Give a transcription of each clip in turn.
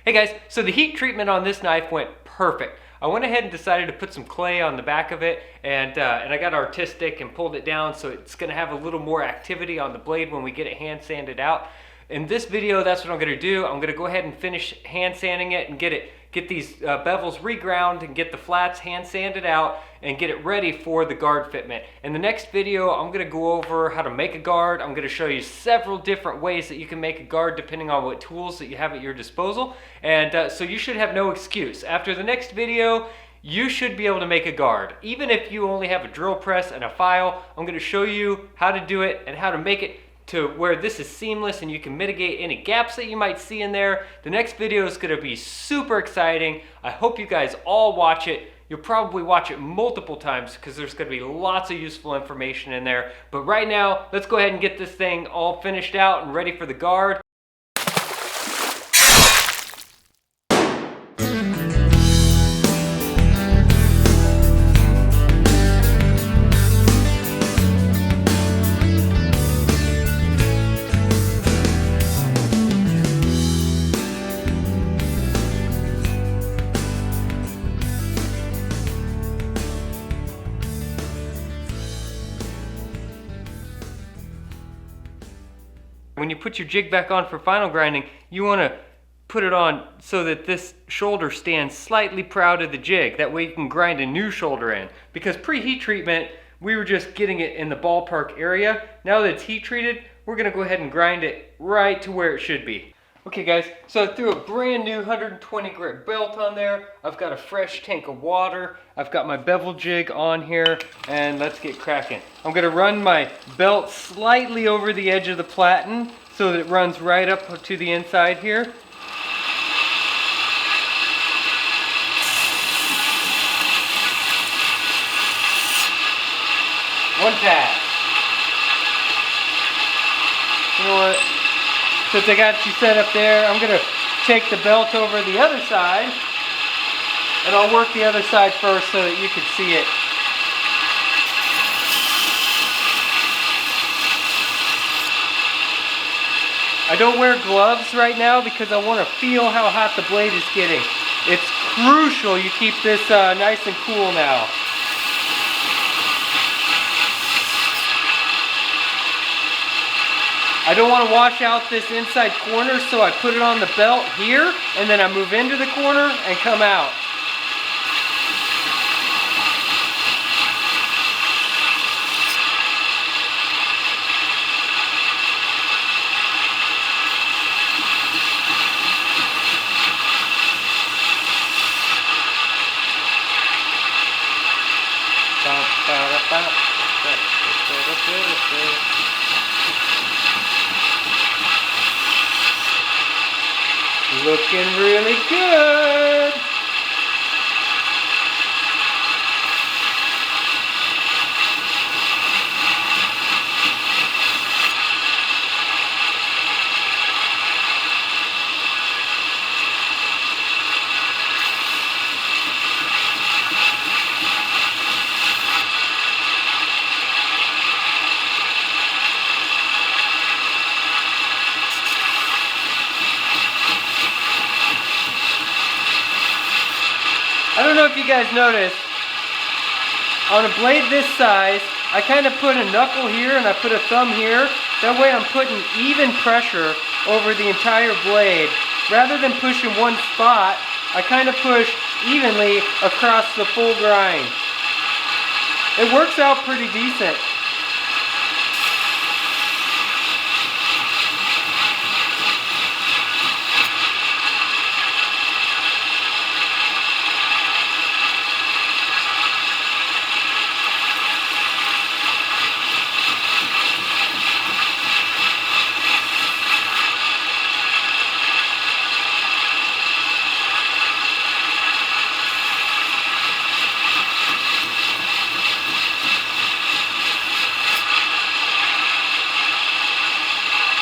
Hey guys, so the heat treatment on this knife went perfect. I went ahead and decided to put some clay on the back of it, and I got artistic and pulled it down so it's going to have a little more activity on the blade when we get it hand sanded out. In this video, that's what I'm going to do. I'm going to go ahead and finish hand sanding it and get these bevels reground and get the flats hand sanded out and get it ready for the guard fitment. In the next video, I'm going to go over how to make a guard. I'm going to show you several different ways that you can make a guard depending on what tools that you have at your disposal. And so you should have no excuse. After the next video, you should be able to make a guard. Even if you only have a drill press and a file, I'm going to show you how to do it and how to make it to where this is seamless and you can mitigate any gaps that you might see in there. The next video is going to be super exciting. I hope you guys all watch it. You'll probably watch it multiple times because there's going to be lots of useful information in there. But right now, let's go ahead and get this thing all finished out and ready for the guard. When you put your jig back on for final grinding, you want to put it on so that this shoulder stands slightly proud of the jig. That way you can grind a new shoulder in. Because pre-heat treatment, we were just getting it in the ballpark area. Now that it's heat treated, we're going to go ahead and grind it right to where it should be. Okay guys, so I threw a brand new 120 grit belt on there. I've got a fresh tank of water. I've got my bevel jig on here, and let's get cracking. I'm gonna run my belt slightly over the edge of the platen so that it runs right up to the inside here. One pass. You know what? Since I got you set up there, I'm going to take the belt over the other side, and I'll work the other side first so that you can see it. I don't wear gloves right now because I want to feel how hot the blade is getting. It's crucial you keep this nice and cool now. I don't want to wash out this inside corner, so I put it on the belt here, and then I move into the corner and come out. Looking really good. I don't know if you guys noticed, on a blade this size, I kind of put a knuckle here and I put a thumb here. That way I'm putting even pressure over the entire blade. Rather than pushing one spot, I kind of push evenly across the full grind. It works out pretty decent.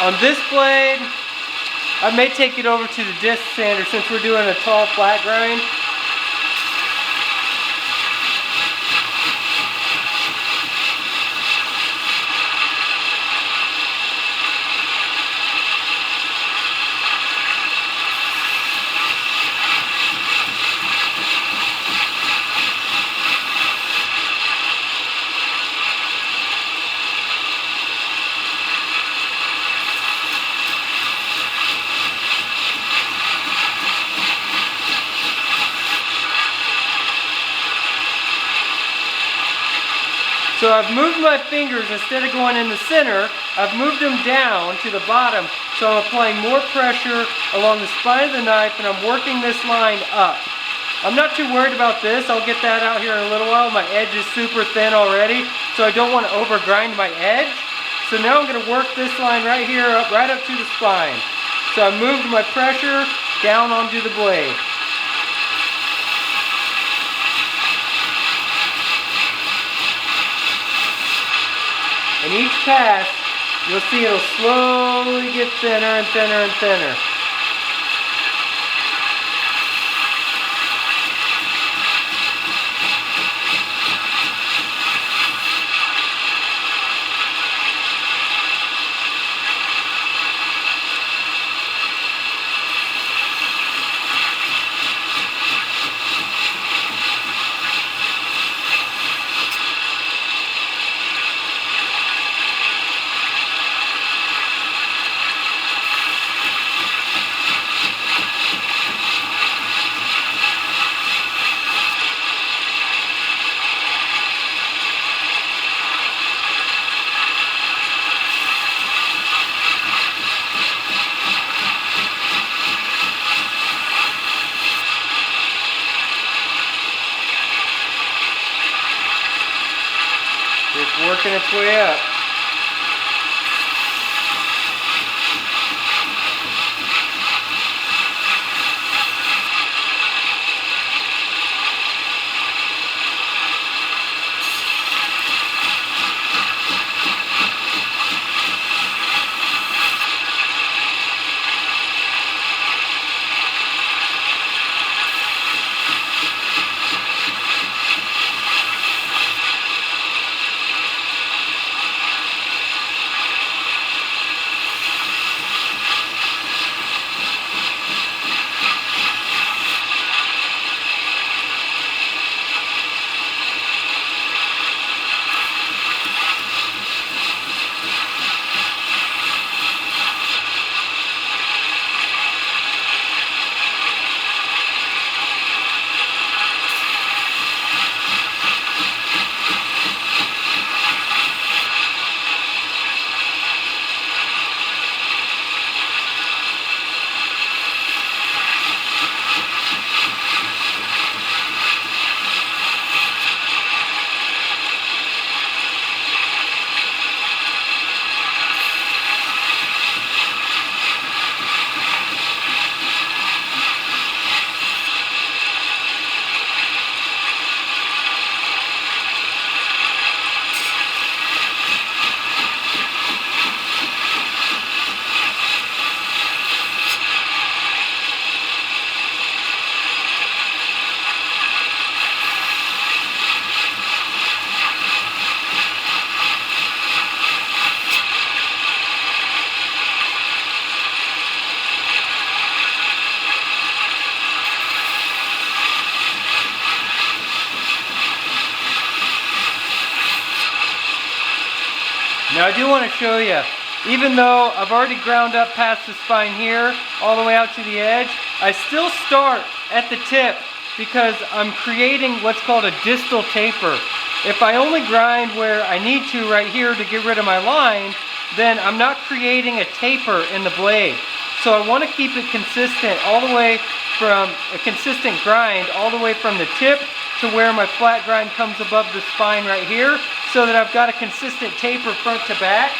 On this blade, I may take it over to the disc sander since we're doing a tall flat grind. So I've moved my fingers, instead of going in the center, I've moved them down to the bottom. So I'm applying more pressure along the spine of the knife, and I'm working this line up. I'm not too worried about this. I'll get that out here in a little while. My edge is super thin already, so I don't want to over grind my edge. So now I'm going to work this line right here, right up to the spine. So I moved my pressure down onto the blade. And each pass, you'll see it'll slowly get thinner and thinner and thinner. It's working its way up. Now I do want to show you, even though I've already ground up past the spine here, all the way out to the edge, I still start at the tip because I'm creating what's called a distal taper. If I only grind where I need to right here to get rid of my line, then I'm not creating a taper in the blade. So I want to keep it consistent all the way from a consistent grind all the way from the tip to where my flat grind comes above the spine right here, so that I've got a consistent taper front to back.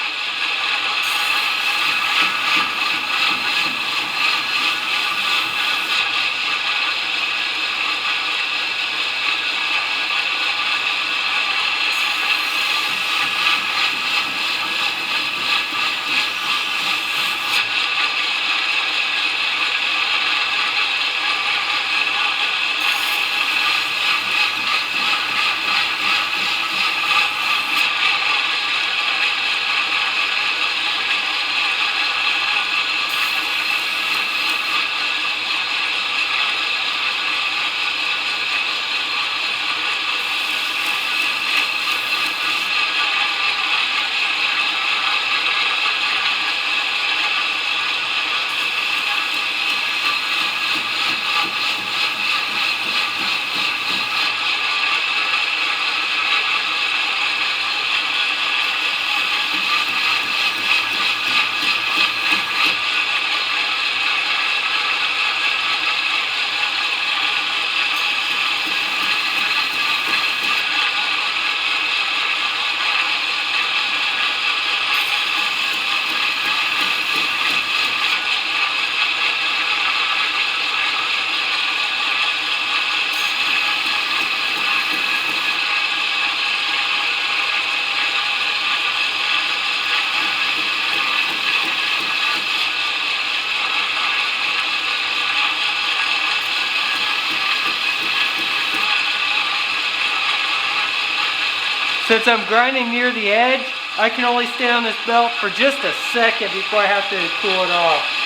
Since I'm grinding near the edge, I can only stay on this belt for just a second before I have to cool it off.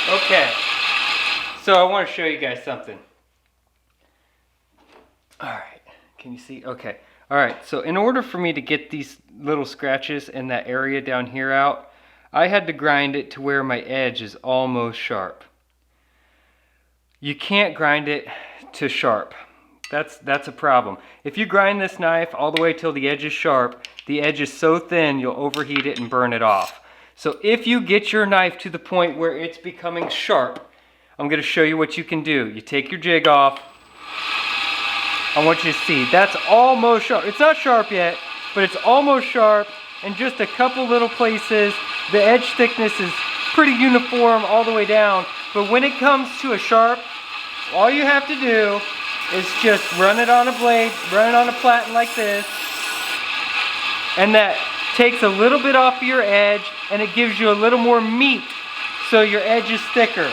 Okay, so I want to show you guys something. Alright, can you see? Okay, alright, so in order for me to get these little scratches in that area down here out, I had to grind it to where my edge is almost sharp. You can't grind it to sharp. That's a problem. If you grind this knife all the way till the edge is sharp, the edge is so thin you'll overheat it and burn it off. So if you get your knife to the point where it's becoming sharp, I'm going to show you what you can do. You take your jig off. I want you to see, that's almost sharp. It's not sharp yet, but it's almost sharp. In just a couple little places, the edge thickness is pretty uniform all the way down. But when it comes to a sharp, all you have to do is just run it on a blade, run it on a platen like this, and that takes a little bit off your edge and it gives you a little more meat so your edge is thicker.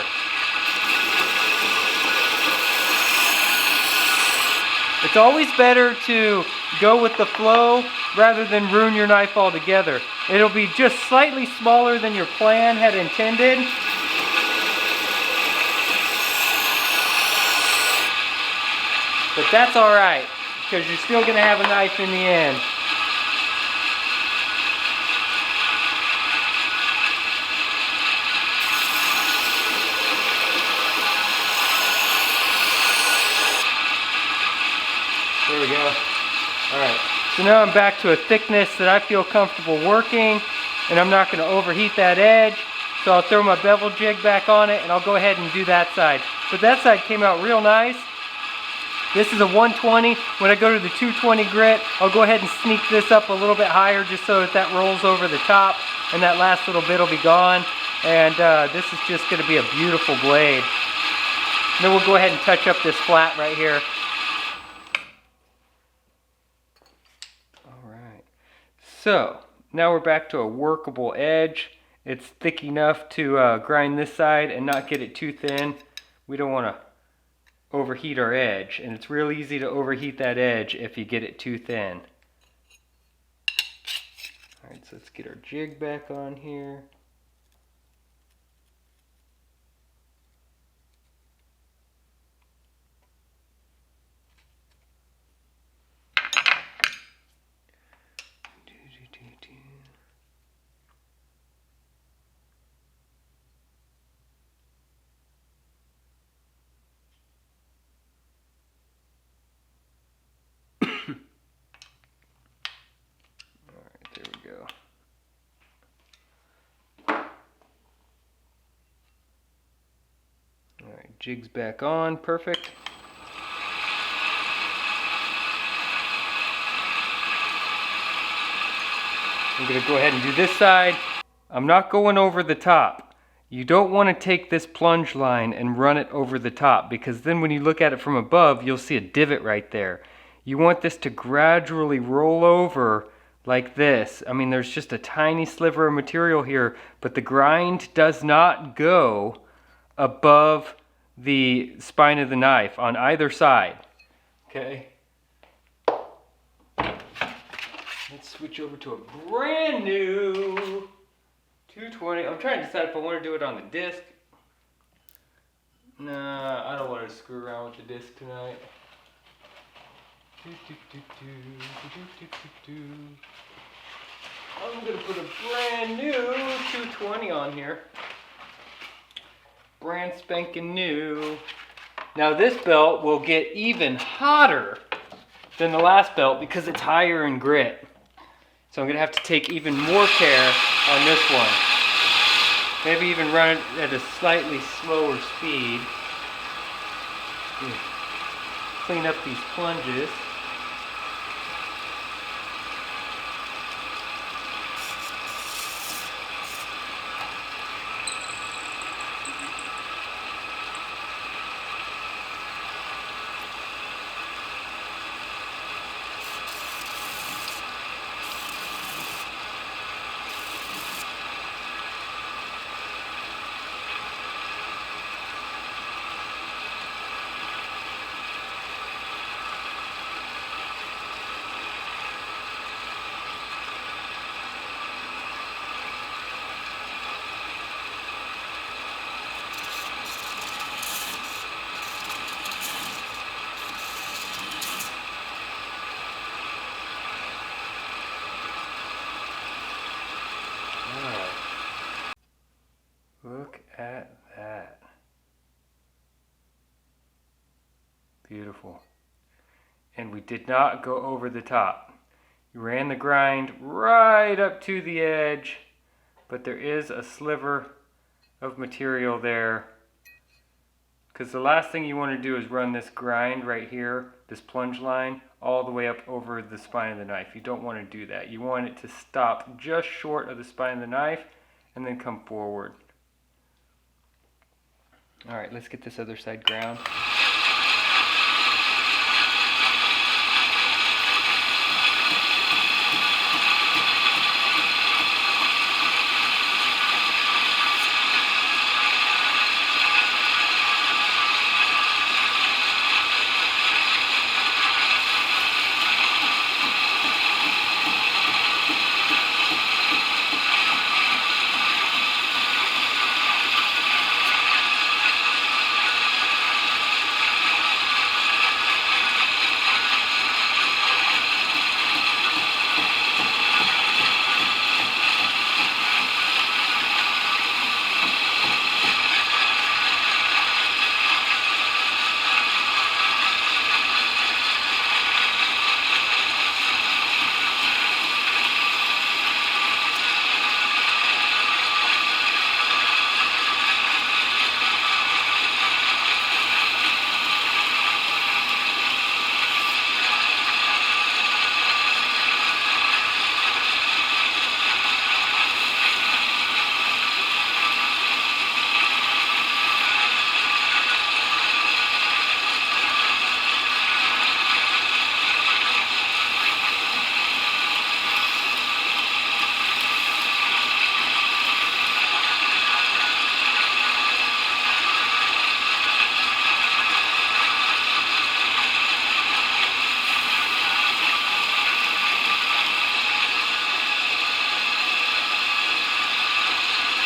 It's always better to go with the flow rather than ruin your knife altogether. It'll be just slightly smaller than your plan had intended. But that's alright, because you're still going to have a knife in the end. There we go. Alright, so now I'm back to a thickness that I feel comfortable working, and I'm not going to overheat that edge. So I'll throw my bevel jig back on it, and I'll go ahead and do that side. But that side came out real nice. This is a 120. When I go to the 220 grit, I'll go ahead and sneak this up a little bit higher just so that rolls over the top, and that last little bit will be gone. And this is just going to be a beautiful blade. And then we'll go ahead and touch up this flat right here. Alright, so now we're back to a workable edge. It's thick enough to grind this side and not get it too thin. We don't want to overheat our edge, and it's real easy to overheat that edge if you get it too thin. Alright, so let's get our jig back on here. Alright, jig's back on, perfect. I'm going to go ahead and do this side. I'm not going over the top. You don't want to take this plunge line and run it over the top, because then when you look at it from above, you'll see a divot right there. You want this to gradually roll over like this. I mean, there's just a tiny sliver of material here, but the grind does not go above the spine of the knife on either side. Okay. Let's switch over to a brand new 220. I'm trying to decide if I want to do it on the disc. Nah, I don't want to screw around with the disc tonight. I'm going to put a brand new 220 on here. Brand spanking new. Now this belt will get even hotter than the last belt because it's higher in grit. So I'm going to have to take even more care on this one. Maybe even run it at a slightly slower speed. Clean up these plunges. Look at that. Beautiful. And we did not go over the top. We ran the grind right up to the edge, but there is a sliver of material there. Because the last thing you want to do is run this grind right here, this plunge line, all the way up over the spine of the knife. You don't want to do that. You want it to stop just short of the spine of the knife and then come forward. Alright, let's get this other side ground.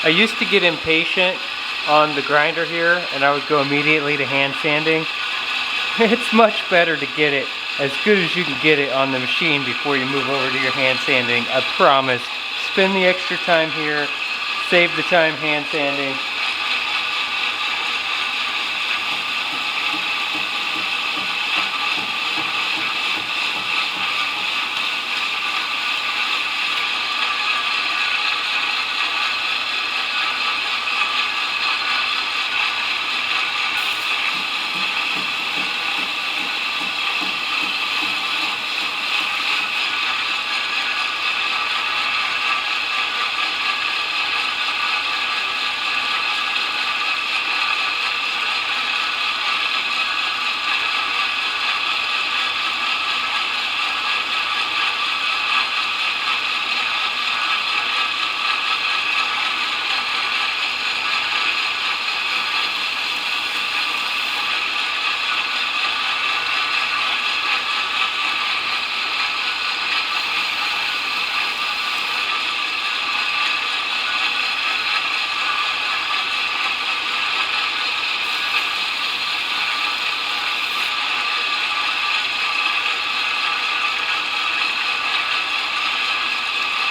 I used to get impatient on the grinder here and I would go immediately to hand sanding. It's much better to get it as good as you can get it on the machine before you move over to your hand sanding. I promise. Spend the extra time here, save the time hand sanding.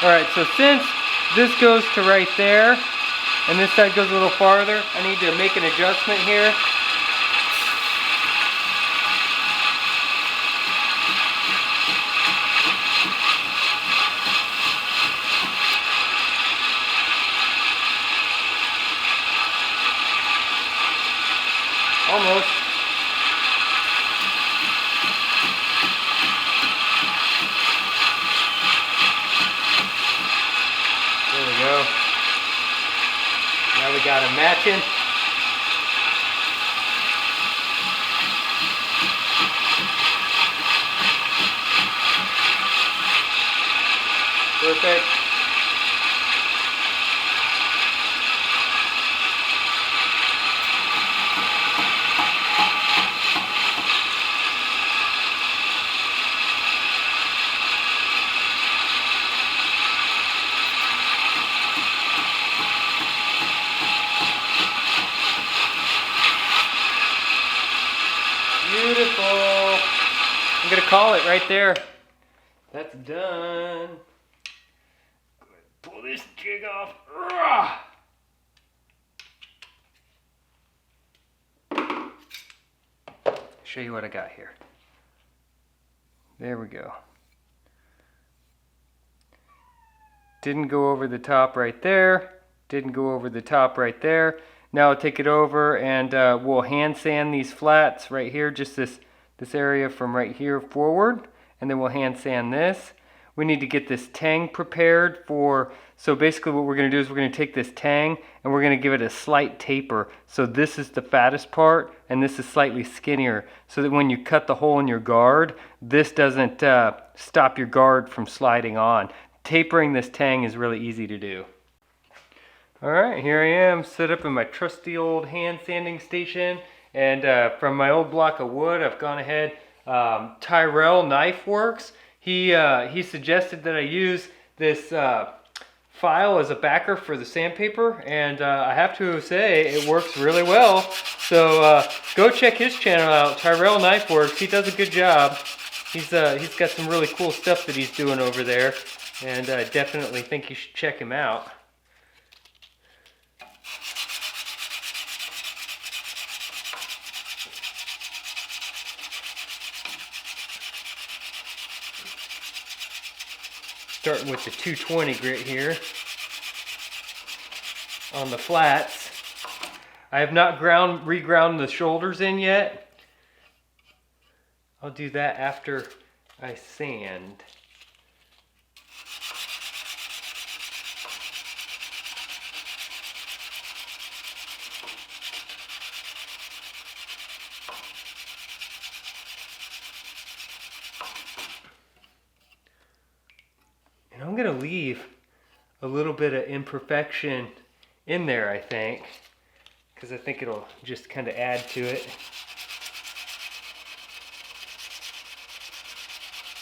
Alright, so since this goes to right there, and this side goes a little farther, I need to make an adjustment here. Almost. There we go. Now we got them matching. Perfect. Beautiful. I'm gonna call it right there. That's done. Go ahead, pull this jig off. Show you what I got here. There we go. Didn't go over the top right there. Didn't go over the top right there. Now I'll take it over and we'll hand sand these flats right here, just this area from right here forward, and then we'll hand sand this. We need to get this tang prepared for, so basically what we're going to do is we're going to take this tang and we're going to give it a slight taper. So this is the fattest part and this is slightly skinnier, so that when you cut the hole in your guard, this doesn't stop your guard from sliding on. Tapering this tang is really easy to do. Alright, here I am set up in my trusty old hand sanding station, and from my old block of wood I've gone ahead, Tyrell knifeworks, he suggested that I use this file as a backer for the sandpaper, and I have to say it works really well. So go check his channel out, Tyrell knifeworks. He does a good job. He's got some really cool stuff that he's doing over there, and I definitely think you should check him out. Starting with the 220 grit here on the flats. I have not reground the shoulders in yet. I'll do that after I sand. And I'm going to leave a little bit of imperfection in there, I think, because I think it'll just kind of add to it.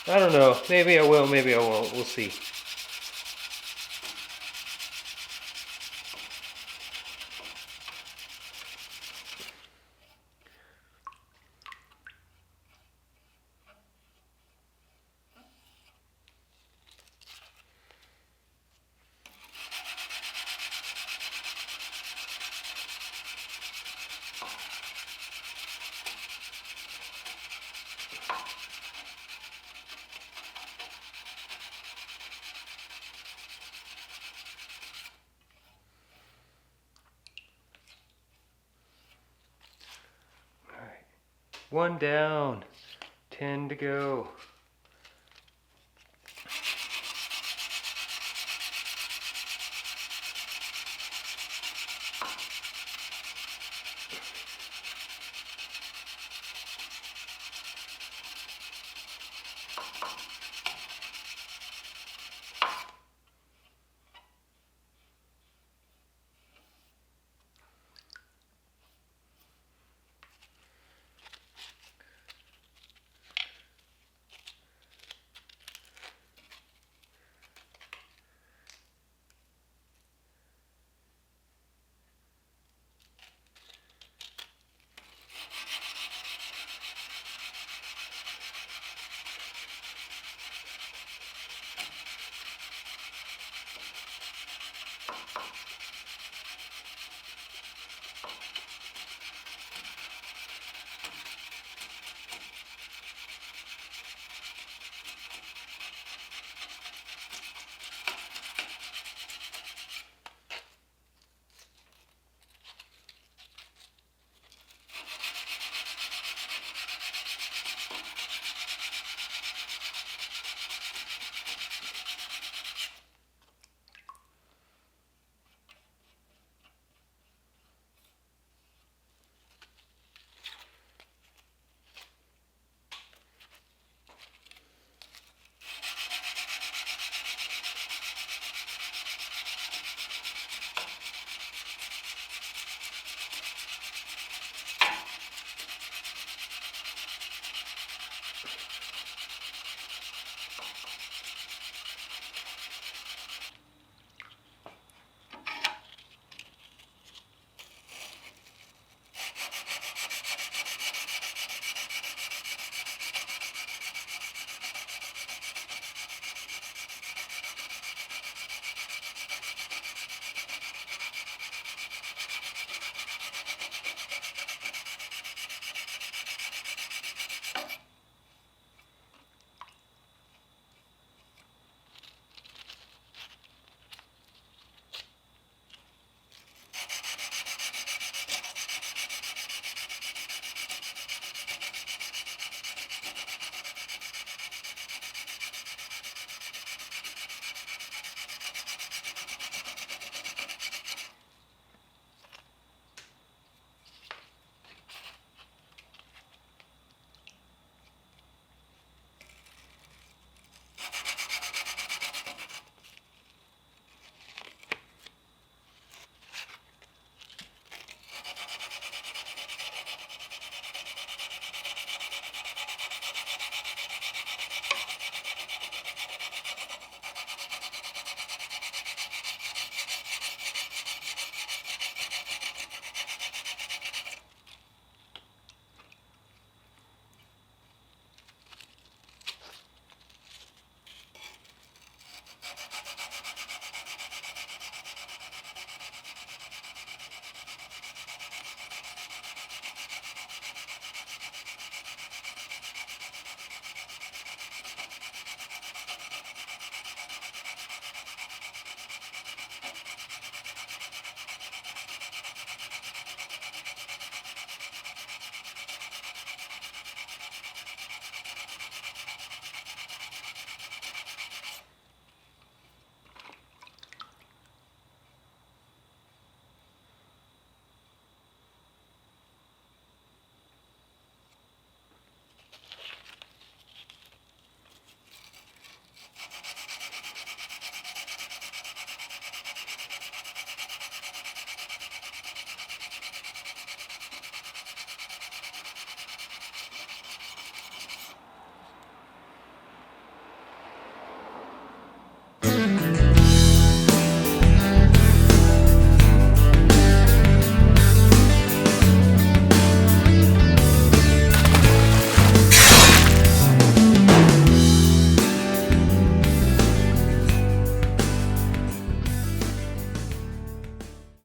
I don't know, maybe I will, maybe I won't, we'll see. 1 down, 10 to go.